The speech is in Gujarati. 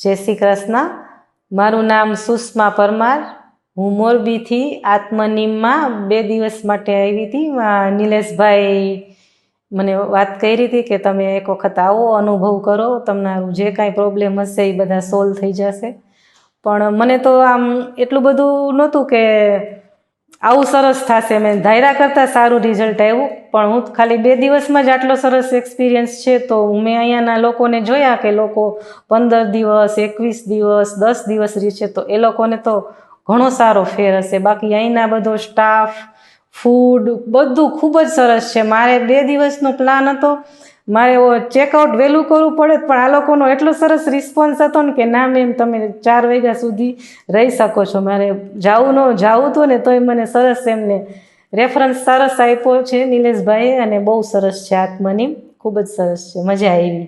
જય શ્રી કૃષ્ણ. મારું નામ સુષ્મા પરમાર. હું મોરબીથી આત્મનિમમાં 2 દિવસ માટે આવી હતી. નિલેશભાઈ મને વાત કરી હતી કે તમે એક વખત આવો, અનુભવ કરો, તમારું જે કાંઈ પ્રોબ્લેમ હશે એ બધા સોલ્વ થઈ જશે. પણ મને તો આમ એટલું બધું નહોતું કે આવું સરસ થશે. મેં ધાર્યા કરતાં સારું રિઝલ્ટ આવ્યું. પણ હું ખાલી 2 દિવસમાં જ આટલો સરસ એક્સપિરિયન્સ છે. તો મેં અહીંયાના લોકોને જોયા કે લોકો 15 દિવસ, 21 દિવસ, 10 દિવસ રહે છે. તો એ લોકોને તો ઘણો સારો ફેર હશે. બાકી અહીંના બધો સ્ટાફ, ફૂડ બધું ખૂબ જ સરસ છે. મારે 2 દિવસનો પ્લાન હતો. મારે ચેકઆઉટ વહેલું કરવું પડે, પણ આ લોકોનો એટલો સરસ રિસ્પોન્સ હતો ને કે ના મેમ તમે 4 વાગ્યા સુધી રહી શકો છો. મારે જવું હતું ને તોય મને સરસ એમને રેફરન્સ સરસ આપ્યો છે નિલેશભાઈએ, અને બહુ સરસ છે આત્મનિમ, ખૂબ જ સરસ છે, મજા આવી.